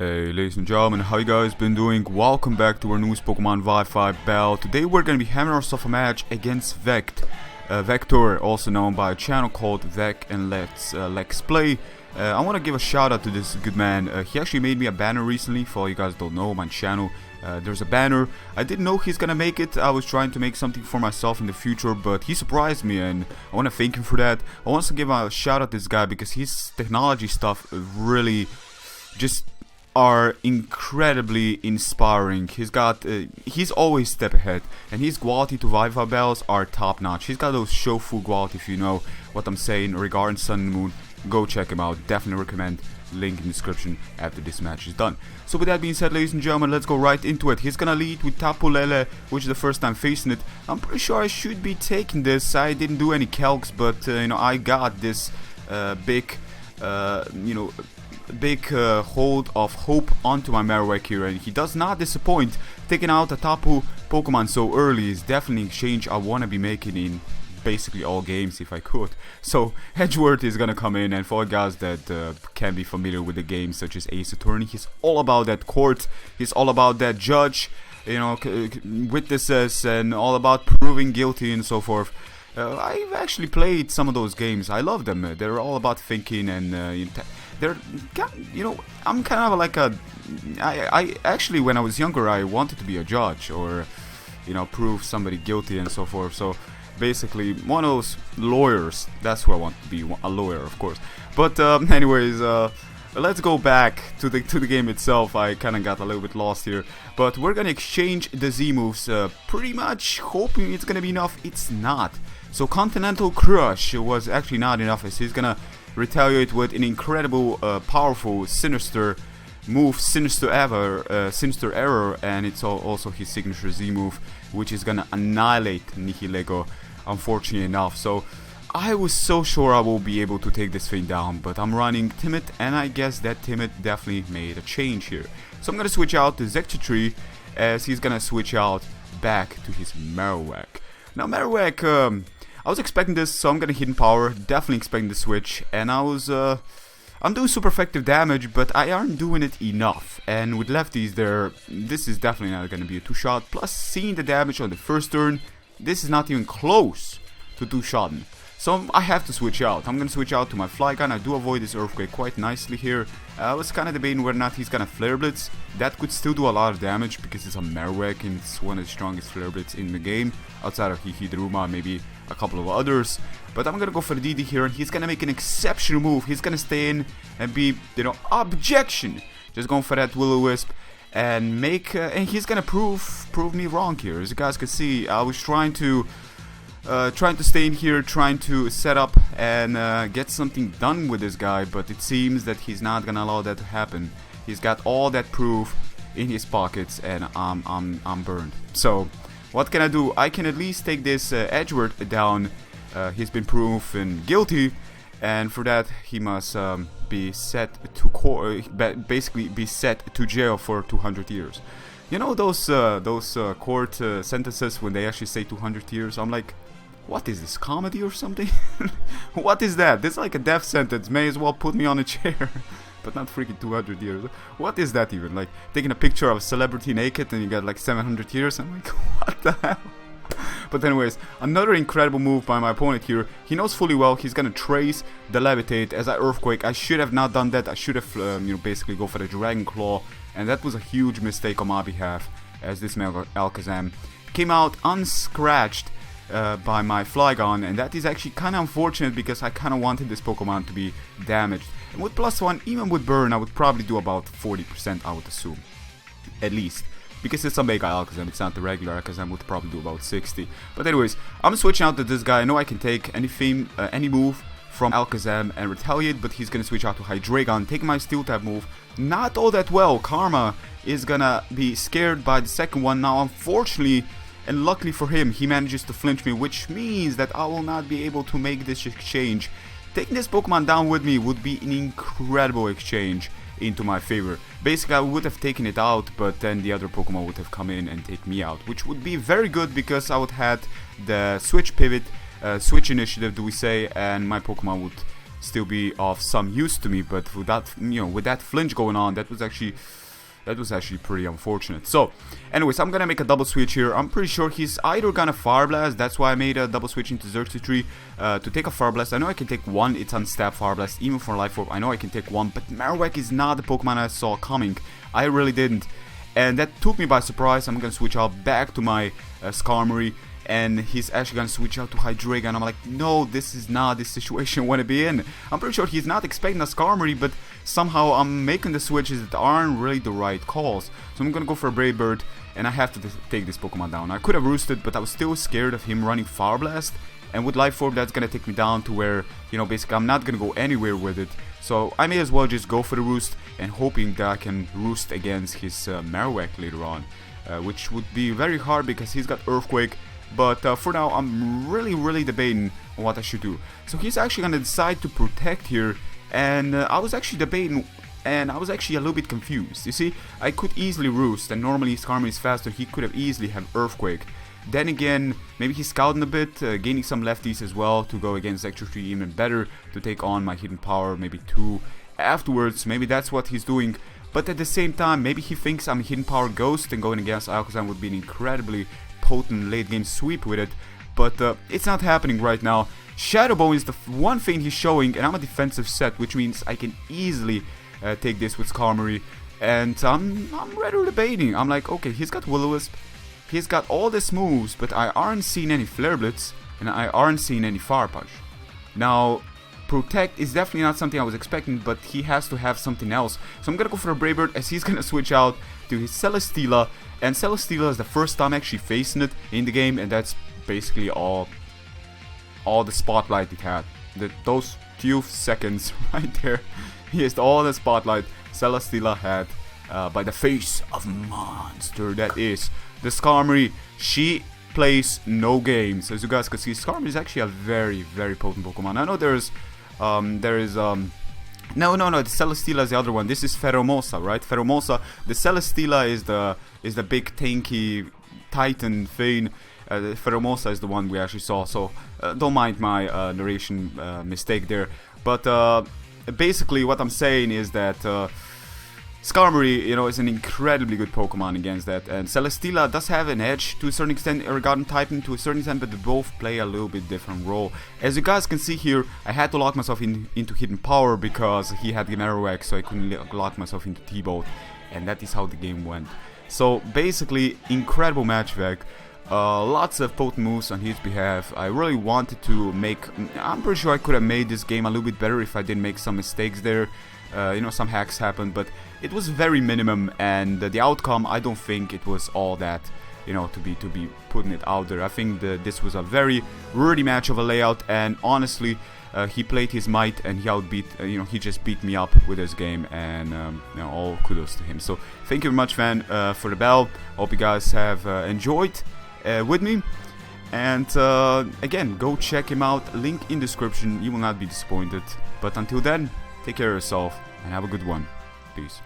Hey ladies and gentlemen, how you guys been doing? Welcome back to our newest Pokemon Wi-Fi battle. Today we're gonna be having ourselves a match against Vector, also known by a channel called Vec and Let's Play. I want to give a shout out to this good man. He actually made me a banner recently. For all you guys don't know, my channel, there's a banner. I didn't know he's gonna make it. I was trying to make something for myself in the future, but he surprised me, and I want to thank him for that. I want to give a shout out to this guy because his technology stuff really just are incredibly inspiring. He's always step ahead, and his quality to Wifi bells are top notch. He's got those show food quality, if you know what I'm saying regarding Sun and Moon. Go check him out. Definitely recommend. Link in the description after this match is done. So with that being said, ladies and gentlemen, let's go right into it. He's gonna lead with Tapu Lele, which is the first time facing it. I'm pretty sure I should be taking this. I didn't do any calcs, but I got this big hold of hope onto my Marowak here, and he does not disappoint. Taking out a Tapu Pokemon so early is definitely a change I want to be making in basically all games if I could. So Edgeworth is gonna come in, and for guys that can be familiar with the games such as Ace Attorney, he's all about that court, he's all about that judge, witnesses, and all about proving guilty and so forth. I've actually played some of those games. I love them. They're all about thinking, and I'm kind of like I actually, when I was younger, I wanted to be a judge, or prove somebody guilty and so forth. So basically one of those lawyers. That's who I want to be, a lawyer, of course. But anyways, let's go back to the game itself. I kind of got a little bit lost here, but we're gonna exchange the Z moves, pretty much hoping it's gonna be enough. It's not. So Continental Crush was actually not enough, as he's gonna retaliate with an incredible, powerful, sinister move, Sinister Error, and it's also his signature Z move, which is gonna annihilate Nihilego, unfortunately enough. So I was so sure I will be able to take this thing down, but I'm running Timid, and I guess that Timid definitely made a change here. So I'm gonna switch out to Zekchatri, as he's gonna switch out back to his Marowak. Now Marowak, I was expecting this, so I'm gonna Hidden Power, definitely expecting the switch, and I'm doing super effective damage, but I aren't doing it enough. And with lefties this is definitely not gonna be a 2-shot, plus seeing the damage on the first turn, this is not even close to 2-shotting. So I have to switch out. I'm gonna switch out to my Flygon. I do avoid this Earthquake quite nicely here. I was kind of debating whether or not he's gonna Flare Blitz. That could still do a lot of damage because it's a Marowak, and it's one of the strongest Flare Blitz in the game, outside of Hihidruma, maybe a couple of others. But I'm gonna go for the DD here, and he's gonna make an exceptional move. He's gonna stay in and be, objection. Just going for that Will-O-Wisp and make, and he's gonna prove me wrong here. As you guys can see, I was trying to stay in here, trying to set up and get something done with this guy, but it seems that he's not gonna allow that to happen. He's got all that proof in his pockets, and I'm burned. So what can I do? I can at least take this Edgeworth down. He's been proven guilty, and for that he must be set to basically be set to jail for 200 years. You know those court sentences when they actually say 200 years? I'm like, what is this, comedy or something? What is that? This is like a death sentence. May as well put me on a chair. But not freaking 200 years. What is that even? Like taking a picture of a celebrity naked and you get like 700 years? I'm like, what the hell? But anyways, another incredible move by my opponent here. He knows fully well he's gonna trace the Levitate as I Earthquake. I should have not done that. I should have basically go for the Dragon Claw, and that was a huge mistake on my behalf, as this ALAKAZAM came out unscratched by my Flygon, and that is actually kind of unfortunate because I kind of wanted this Pokemon to be damaged. And with +1, even with Burn, I would probably do about 40%, I would assume, at least. Because it's a Mega ALAKAZAM, it's not the regular ALAKAZAM, would probably do about 60. But anyways, I'm switching out to this guy. I know I can take anything, any move from ALAKAZAM and retaliate, but he's gonna switch out to Hydreigon, taking my Steel type move. Not all that well. Karma is gonna be scared by the second one. Now, unfortunately, and luckily for him, he manages to flinch me, which means that I will not be able to make this exchange. Taking this Pokemon down with me would be an incredible exchange into my favor. Basically, I would have taken it out, but then the other Pokemon would have come in and take me out, which would be very good because I would have had the switch pivot, switch initiative, do we say, and my Pokemon would still be of some use to me. But with that, with that flinch going on, that was actually pretty unfortunate. So, anyways, I'm gonna make a double switch here. I'm pretty sure he's either gonna Fire Blast. That's why I made a double switch into Xerxes to take a Fire Blast. I know I can take one. It's unstabbed Fire Blast, even for Life Orb. I know I can take one, but Marowak is not the Pokemon I saw coming. I really didn't, and that took me by surprise. I'm gonna switch out back to my Skarmory, and he's actually gonna switch out to Hydreigon, and I'm like, no, this is not the situation I want to be in. I'm pretty sure he's not expecting a Skarmory, but somehow I'm making the switches that aren't really the right calls. So I'm gonna go for a Brave Bird, and I have to take this Pokemon down. I could have roosted, but I was still scared of him running Fire Blast, and with Life Orb that's gonna take me down to where, basically I'm not gonna go anywhere with it. So I may as well just go for the roost, and hoping that I can roost against his Marowak later on, which would be very hard because he's got Earthquake. But for now, I'm really debating on what I should do. So he's actually gonna decide to protect here, and I was actually debating, and I was actually a little bit confused. You see, I could easily roost, and normally Skarmory is faster. He could have easily have Earthquake. Then again, maybe he's scouting a bit, gaining some lefties as well to go against Extra 3 even better, to take on my Hidden Power, maybe 2 afterwards. Maybe that's what he's doing. But at the same time, maybe he thinks I'm a Hidden Power Ghost, and going against ALAKAZAM would be an incredibly potent late game sweep with it, but it's not happening right now. Shadow Bone is the one thing he's showing, and I'm a defensive set, which means I can easily take this with Skarmory, and I'm rather debating. I'm like, okay, he's got Will-O-Wisp, he's got all these moves, but I aren't seeing any Flare Blitz, and I aren't seeing any Fire Punch. Now, Protect is definitely not something I was expecting, but he has to have something else. So I'm gonna go for a Brave Bird, as he's gonna switch out to his Celesteela, and Celesteela is the first time actually facing it in the game, and that's basically all the spotlight it had. Those few seconds right there, is all the spotlight Celesteela had by the face of monster that is the Skarmory. She plays no games. As you guys can see, Skarmory is actually a very potent Pokemon. I know the Celesteela is the other one. This is Pheromosa, right? Pheromosa. The Celesteela is the big tanky Titan thing. Pheromosa is the one we actually saw. So don't mind my narration mistake there. But basically, what I'm saying is that Skarmory, is an incredibly good Pokemon against that, and Celesteela does have an edge to a certain extent regarding typing to a certain extent, but they both play a little bit different role. As you guys can see here, I had to lock myself into Hidden Power because he had the Marowak, so I couldn't lock myself into T-Bolt, and that is how the game went. So basically, incredible match, Vec. Lots of potent moves on his behalf. I really wanted to I'm pretty sure I could have made this game a little bit better if I didn't make some mistakes there. Some hacks happened, but it was very minimum, and the outcome, I don't think it was all that, to be putting it out there. I think this was a very worthy match of a layout, and honestly, he played his might, and he outbeat, he just beat me up with his game, and all kudos to him. So thank you very much, fan, for the bell. Hope you guys have enjoyed with me, and again, go check him out. Link in description. You will not be disappointed. But until then, take care of yourself and have a good one. Peace.